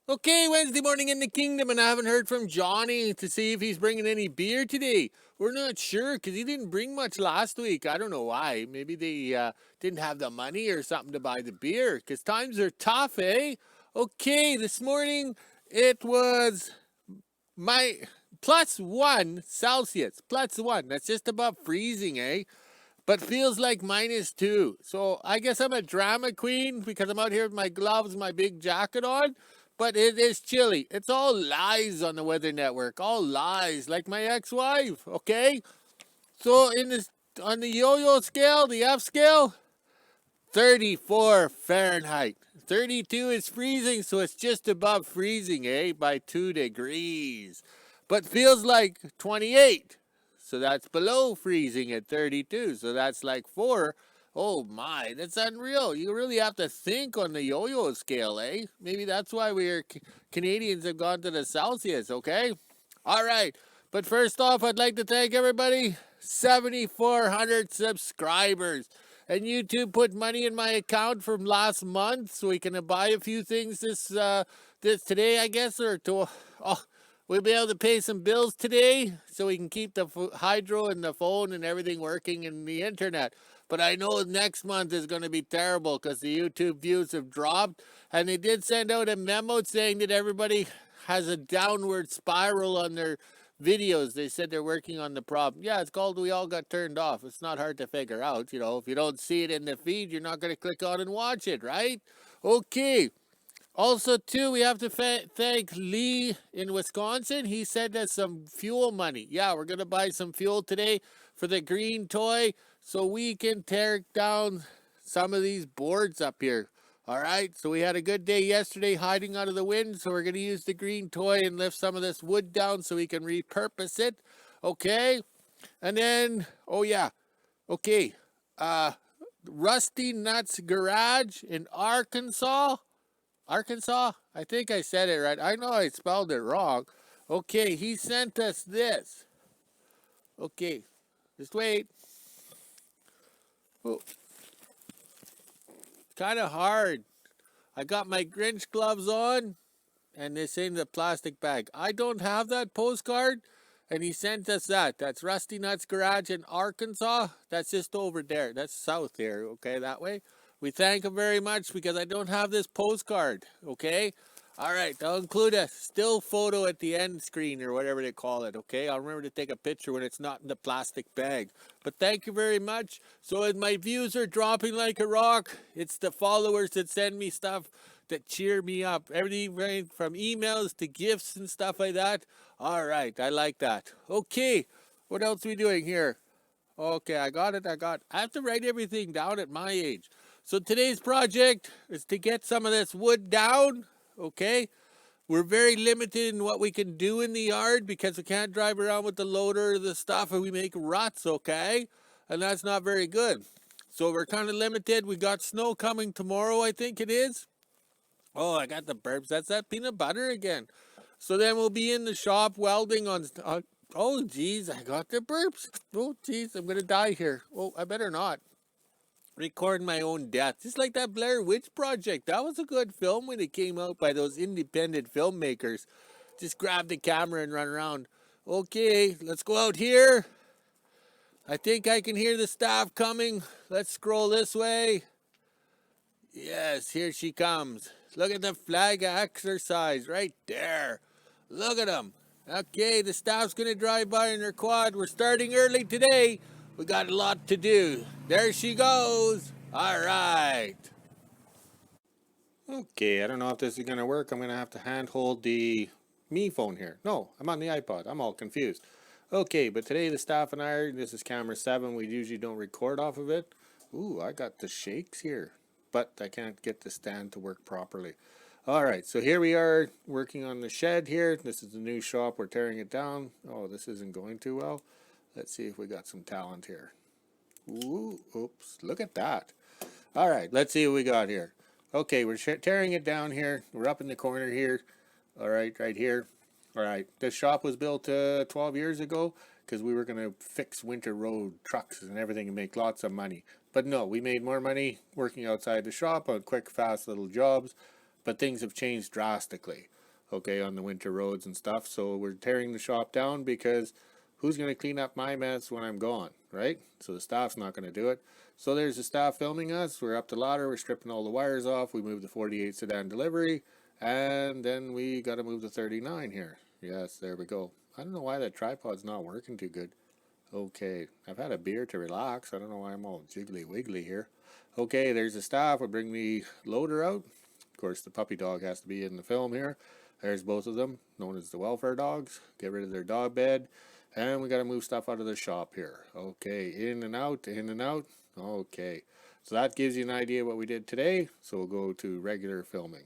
Okay, Wednesday morning in the kingdom, and I haven't heard from Johnny to see if he's bringing any beer today. We're not sure because he didn't bring much last week. I don't know why. Maybe they didn't have the money or something to buy the beer because times are tough, eh? Okay, this morning it was my +1 Celsius. +1. That's just above freezing, eh? But feels like -2. So I guess I'm a drama queen because I'm out here with my gloves and my big jacket on. But it is chilly. It's all lies on the Weather Network. All lies, like my ex-wife. Okay. So in this on the yo-yo scale, the F scale, 34 Fahrenheit. 32 is freezing, so it's just above freezing, by 2 degrees. But feels like 28. So that's below freezing at 32. So that's like 4. Oh my, that's unreal. You really have to think on the yo-yo scale, eh? Maybe that's why we're Canadians have gone to the Celsius, okay? All right. But first off, I'd like to thank everybody. 7,400 subscribers. And YouTube put money in my account from last month so we can buy a few things this today, I guess, or to we'll be able to pay some bills today so we can keep the hydro and the phone and everything working and the internet. But I know next month is going to be terrible because the YouTube views have dropped. And they did send out a memo saying that everybody has a downward spiral on their videos. They said they're working on the problem. Yeah, it's called We All Got Turned Off. It's not hard to figure out. You know, if you don't see it in the feed, you're not going to click on and watch it, right? Okay. Also, too, we have to thank Lee in Wisconsin. He sent us some fuel money. Yeah, we're going to buy some fuel today for the green toy so we can tear down some of these boards up here. All right, so we had a good day yesterday hiding out of the wind, so we're going to use the green toy and lift some of this wood down so we can repurpose it. Okay, and then, oh yeah, okay, Rusty Nuts Garage in Arkansas. Arkansas? I think I said it right. I know I spelled it wrong. Okay, he sent us this. Okay, just wait. Oh, kind of hard. I got my Grinch gloves on, and this in the plastic bag. I don't have that postcard, and he sent us that. That's Rusty Nuts Garage in Arkansas. That's just over there. That's south there, okay, that way. We thank him very much because I don't have this postcard, okay? All right, I'll include a still photo at the end screen or whatever they call it, okay? I'll remember to take a picture when it's not in the plastic bag. But thank you very much. So as my views are dropping like a rock, it's the followers that send me stuff that cheer me up. Everything from emails to gifts and stuff like that. All right, I like that. Okay, what else are we doing here? Okay, I got it. I have to write everything down at my age. So today's project is to get some of this wood down, okay? We're very limited in what we can do in the yard because we can't drive around with the loader or the stuff and we make ruts, okay? And that's not very good. So we're kind of limited. We got snow coming tomorrow, I think it is. Oh, I got the burps. That's that peanut butter again. So then we'll be in the shop welding on. Oh, geez, I got the burps. Oh, geez, I'm going to die here. Oh, I better not. Record my own death. Just like that Blair Witch Project. That was a good film when it came out by those independent filmmakers. Just grab the camera and run around. Okay, let's go out here. I think I can hear the staff coming. Let's scroll this way. Yes, here she comes. Look at the flag exercise right there. Look at them. Okay, the staff's going to drive by in their quad. We're starting early today. We got a lot to do. There she goes. All right. Okay, I don't know if this is going to work. I'm going to have to handhold the me phone here. No, I'm on the iPod. I'm all confused. Okay, but today the staff and I, this is camera 7. We usually don't record off of it. Ooh, I got the shakes here, but I can't get the stand to work properly. All right, so here we are working on the shed here. This is the new shop. We're tearing it down. Oh, this isn't going too well. Let's see if we got some talent here. Ooh, oops, look at that. All right, let's see what we got here. Okay, we're tearing it down here. We're up in the corner here. All right, right here. All right, this shop was built 12 years ago because we were going to fix winter road trucks and everything and make lots of money. But no, we made more money working outside the shop on quick, fast little jobs. but things have changed drastically, okay, on the winter roads and stuff. So we're tearing the shop down because who's going to clean up my mess when I'm gone, right? So the staff's not going to do it. So there's the staff filming us. We're up the ladder. We're stripping all the wires off. We moved the 48 sedan delivery, and then we got to move the 39 here. Yes, there we go. I don't know why that tripod's not working too good. Okay, I've had a beer to relax. I don't know why I'm all jiggly wiggly here. Okay, there's the staff. We'll bring the loader out. Of course, the puppy dog has to be in the film here. There's both of them, known as the welfare dogs. Get rid of their dog bed. And we got to move stuff out of the shop here. Okay, in and out, in and out. Okay, so that gives you an idea what we did today. So we'll go to regular filming.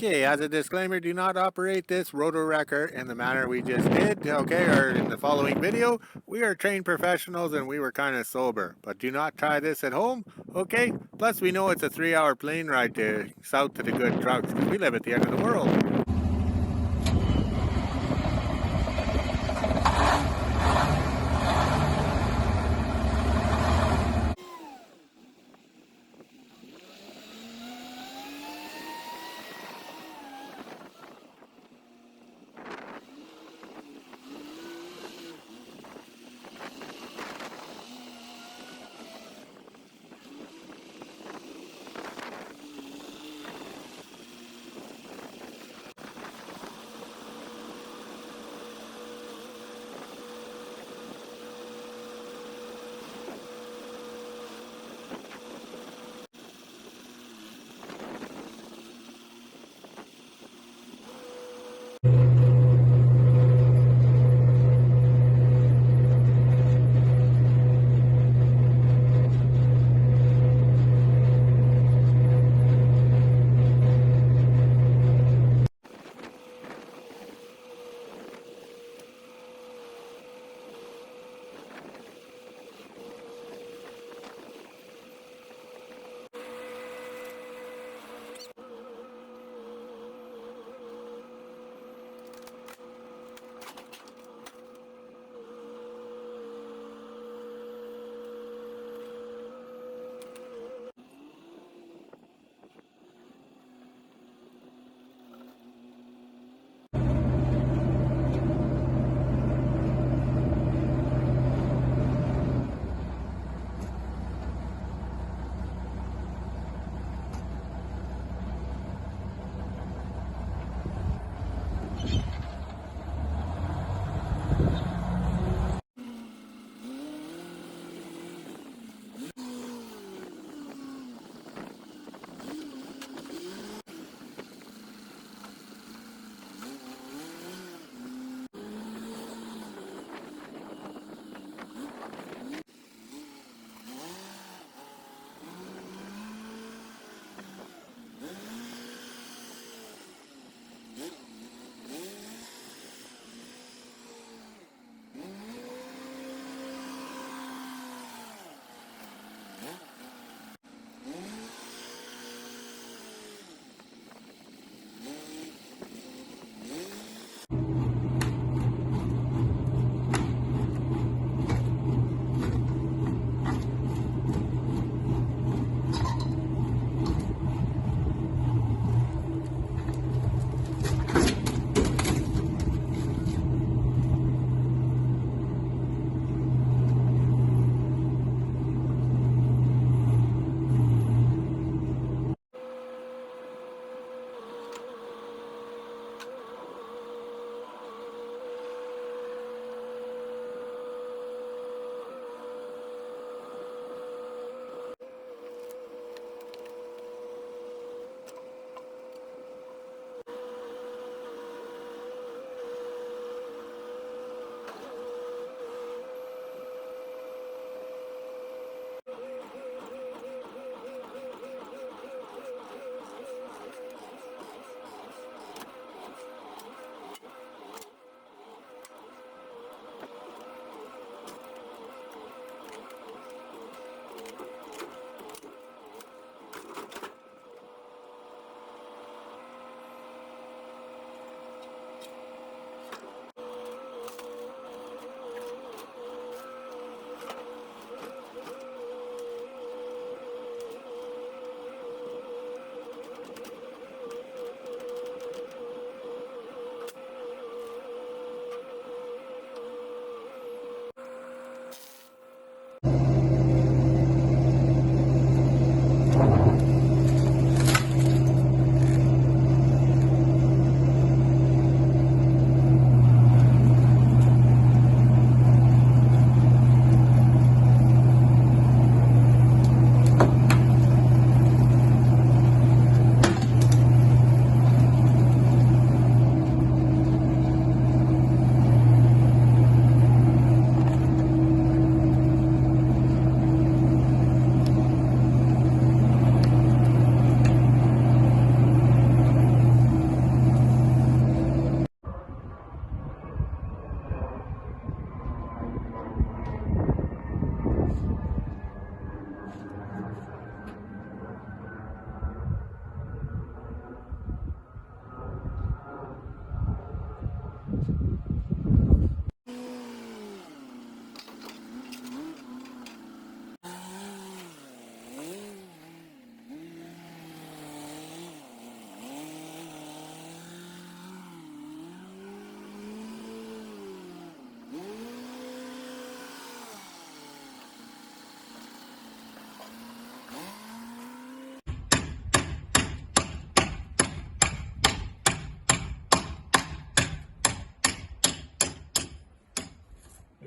Okay, as a disclaimer, do not operate this rotor wrecker in the manner we just did, okay, or in the following video. We are trained professionals and we were kind of sober, but do not try this at home, okay? Plus, we know it's a 3-hour plane ride to south to the good drugs, because we live at the end of the world.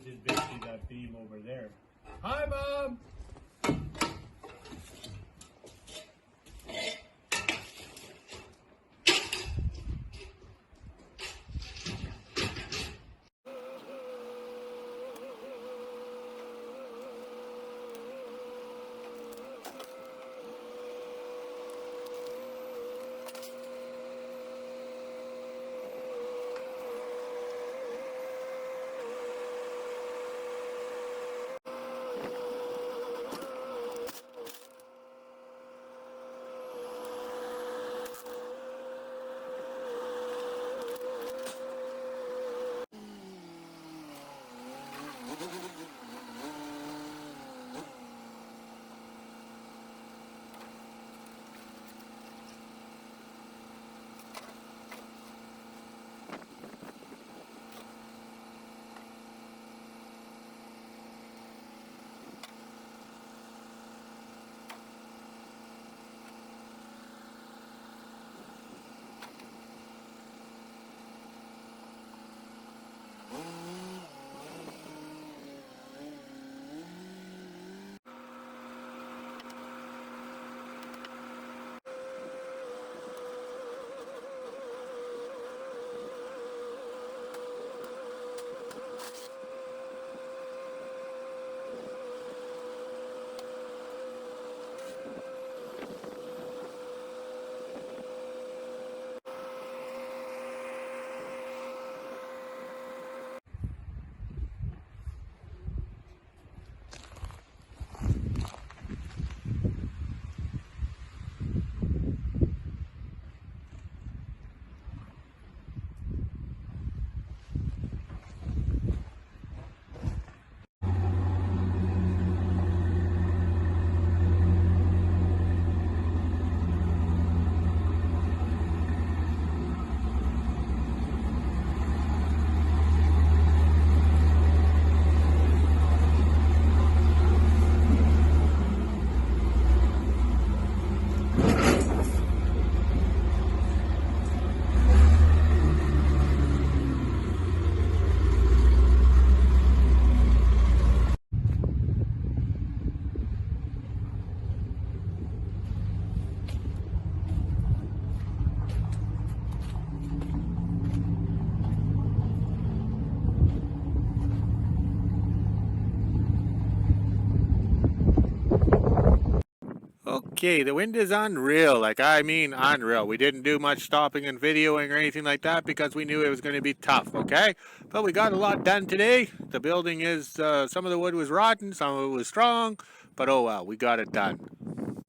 which is basically that beam over there. Hi, Mom! Okay, the wind is unreal. Like, I mean unreal. We didn't do much stopping and videoing or anything like that because we knew it was going to be tough, okay? But we got a lot done today. The building is, some of the wood was rotten, some of it was strong, but oh well, we got it done.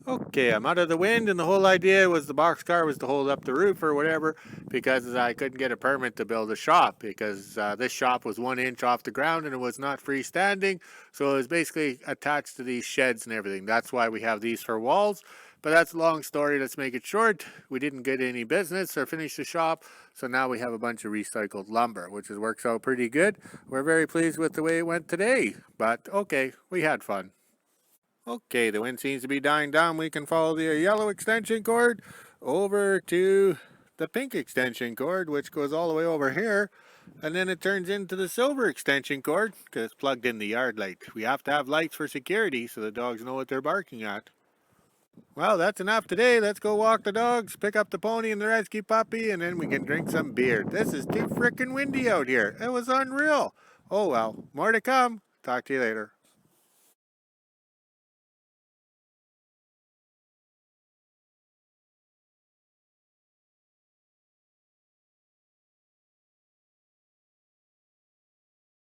Okay, I'm out of the wind, and the whole idea was the boxcar was to hold up the roof or whatever because I couldn't get a permit to build a shop because this shop was 1 inch off the ground and it was not freestanding, so it was basically attached to these sheds and everything. That's why we have these for walls, but that's a long story. Let's make it short. We didn't get any business or finish the shop, so now we have a bunch of recycled lumber, which works out pretty good. We're very pleased with the way it went today, but okay, we had fun. Okay, the wind seems to be dying down. We can follow the yellow extension cord over to the pink extension cord, which goes all the way over here. And then it turns into the silver extension cord because it's plugged in the yard light. We have to have lights for security so the dogs know what they're barking at. Well, that's enough today. Let's go walk the dogs, pick up the pony and the rescue puppy, and then we can drink some beer. This is too frickin' windy out here. It was unreal. Oh well, more to come. Talk to you later.